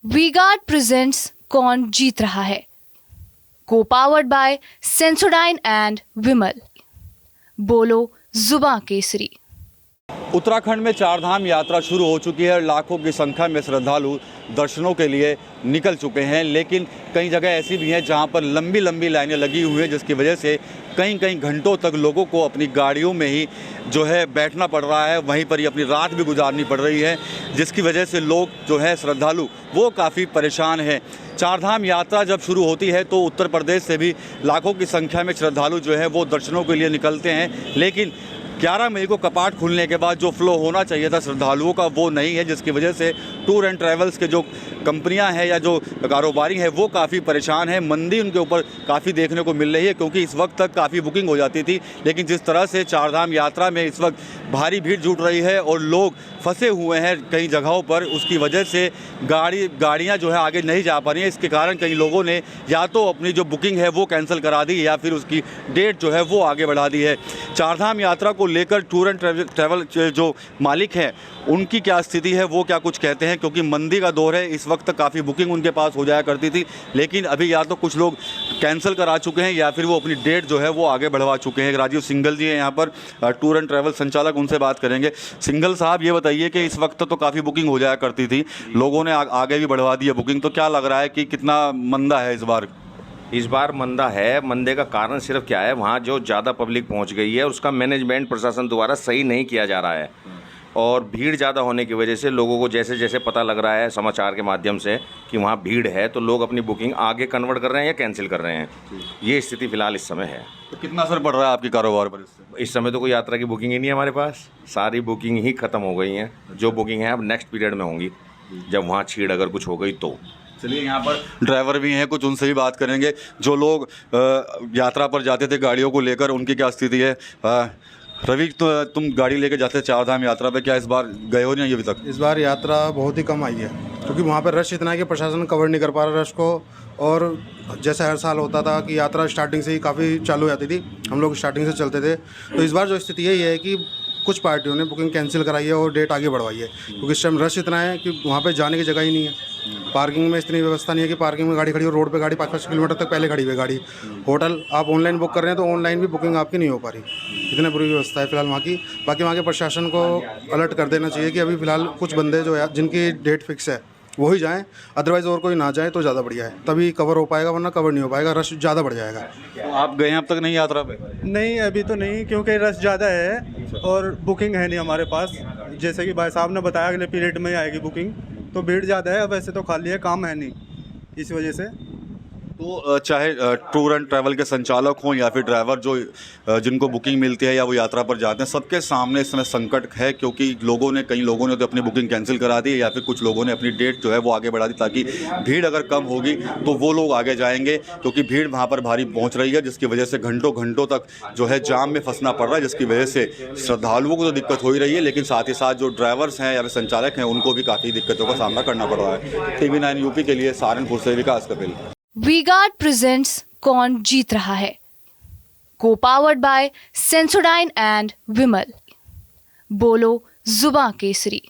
We guard presents कौन जीत रहा है, को पावर्ड बाय सेंसोडाइन एंड विमल। बोलो जुबां केसरी। उत्तराखंड में चारधाम यात्रा शुरू हो चुकी है और लाखों की संख्या में श्रद्धालु दर्शनों के लिए निकल चुके हैं। लेकिन कई जगह ऐसी भी हैं जहां पर लंबी लंबी लाइनें लगी हुई हैं, जिसकी वजह से कई कई घंटों तक लोगों को अपनी गाड़ियों में ही जो है बैठना पड़ रहा है, वहीं पर ही अपनी रात भी गुजारनी पड़ रही है, जिसकी वजह से लोग जो है श्रद्धालु वो काफ़ी परेशान हैं। चारधाम यात्रा जब शुरू होती है तो उत्तर प्रदेश से भी लाखों की संख्या में श्रद्धालु जो है वो दर्शनों के लिए निकलते हैं। लेकिन 11 मई को कपाट खुलने के बाद जो फ्लो होना चाहिए था श्रद्धालुओं का वो नहीं है, जिसकी वजह से टूर एंड ट्रैवल्स के जो कंपनियां हैं या जो कारोबारी हैं वो काफ़ी परेशान हैं। मंदी उनके ऊपर काफ़ी देखने को मिल रही है, क्योंकि इस वक्त तक काफ़ी बुकिंग हो जाती थी। लेकिन जिस तरह से चारधाम यात्रा में इस वक्त भारी भीड़ जुट रही है और लोग फंसे हुए हैं कई जगहों पर, उसकी वजह से गाड़ियाँ जो है आगे नहीं जा पा रही हैं। इसके कारण कई लोगों ने या तो अपनी जो बुकिंग है वो कैंसिल करा दी या फिर उसकी डेट जो है वो आगे बढ़ा दी है। चारधाम यात्रा को लेकर टूर एंड ट्रैवल जो मालिक हैं उनकी क्या स्थिति है, वो क्या कुछ कहते हैं, क्योंकि मंदी का दौर है। इस वक्त काफ़ी बुकिंग उनके पास हो जाया करती थी, लेकिन अभी या तो कुछ लोग कैंसिल करा चुके हैं या फिर वो अपनी डेट जो है वो आगे बढ़वा चुके हैं। राजीव सिंघल जी हैं यहाँ पर, टूर एंड ट्रैवल संचालक, उनसे बात करेंगे। सिंघल साहब, ये बताइए कि इस वक्त तो काफ़ी बुकिंग हो जाया करती थी, लोगों ने आगे भी बढ़वा दी है बुकिंग, तो क्या लग रहा है कि कितना मंदा है इस बार? इस बार मंदा है। मंदे का कारण सिर्फ क्या है, वहाँ जो ज़्यादा पब्लिक पहुँच गई है उसका मैनेजमेंट प्रशासन द्वारा सही नहीं किया जा रहा है, और भीड़ ज़्यादा होने की वजह से लोगों को जैसे जैसे पता लग रहा है समाचार के माध्यम से कि वहाँ भीड़ है, तो लोग अपनी बुकिंग आगे कन्वर्ट कर रहे हैं या कैंसिल कर रहे हैं। ये स्थिति फ़िलहाल इस समय है। तो कितना असर पड़ रहा है आपके कारोबार पर इससे? इस समय तो कोई यात्रा की बुकिंग ही नहीं है हमारे पास, सारी बुकिंग ही ख़त्म हो गई हैं। जो बुकिंग है अब नेक्स्ट पीरियड में होंगी, जब वहाँ छीड़ अगर कुछ हो गई तो। चलिए, यहाँ पर ड्राइवर भी हैं, कुछ उनसे भी बात करेंगे। जो लोग यात्रा पर जाते थे गाड़ियों को लेकर, उनकी क्या स्थिति है? रवि, तो तुम गाड़ी लेकर जाते थे चारधाम यात्रा पे, क्या इस बार गए हो नहीं अभी तक? इस बार यात्रा बहुत ही कम आई है, क्योंकि वहाँ पर रश इतना है कि प्रशासन कवर नहीं कर पा रहा रश को। और जैसे हर साल होता था कि यात्रा स्टार्टिंग से ही काफ़ी चालू हो जाती थी, हम लोग स्टार्टिंग से चलते थे। तो इस बार जो स्थिति यही है कि कुछ पार्टियों ने बुकिंग कैंसिल कराई है और डेट आगे बढ़वाई है, क्योंकि इस टाइम रश इतना है कि वहाँ पे जाने की जगह ही नहीं है। पार्किंग में इतनी व्यवस्था नहीं है कि पार्किंग में गाड़ी खड़ी हो, रोड पे गाड़ी 5-5 किलोमीटर तक पहले खड़ी हुई गाड़ी। होटल आप ऑनलाइन बुक कर रहे हैं तो ऑनलाइन भी बुकिंग आपकी नहीं हो पा रही, इतनी बुरी व्यवस्था है फिलहाल वहाँ की। बाकी वहाँ के प्रशासन को अलर्ट कर देना चाहिए कि अभी फिलहाल कुछ बंदे जो है जिनकी डेट फिक्स है वही जाएँ, अदरवाइज़ और कोई ना जाए तो ज़्यादा बढ़िया है, तभी कवर हो पाएगा, वरना कवर नहीं हो पाएगा, रश ज़्यादा बढ़ जाएगा। तो आप गए हैं अब तक नहीं यात्रा पे? नहीं, अभी तो नहीं, क्योंकि रश ज़्यादा है और बुकिंग है नहीं हमारे पास। जैसे कि भाई साहब ने बताया अगले पीरियड में ही आएगी बुकिंग, तो भीड़ ज़्यादा है। वैसे तो खाली है, काम है नहीं, इस वजह से। तो चाहे टूर एंड ट्रैवल के संचालक हों या फिर ड्राइवर जो जिनको बुकिंग मिलती है या वो यात्रा पर जाते हैं, सबके सामने इस समय संकट है, क्योंकि कई लोगों ने तो अपनी बुकिंग कैंसिल करा दी है या फिर कुछ लोगों ने अपनी डेट जो है वो आगे बढ़ा दी, ताकि भीड़ अगर कम होगी तो वो लोग आगे जाएंगे, क्योंकि भीड़ वहाँ पर भारी पहुँच रही है, जिसकी वजह से घंटों घंटों तक जो है जाम में फंसना पड़ रहा है, जिसकी वजह से श्रद्धालुओं को तो दिक्कत हो ही रही है, लेकिन साथ ही साथ जो ड्राइवर्स हैं या फिर संचालक हैं उनको भी काफ़ी दिक्कतों का सामना करना पड़ रहा है। TV9 यूपी के लिए सहारनपुर से विकास कपिल। वी गार्ड प्रेजेंट्स कौन जीत रहा है, को पावर्ड बाय सेंसोडाइन एंड विमल। बोलो जुबां केसरी।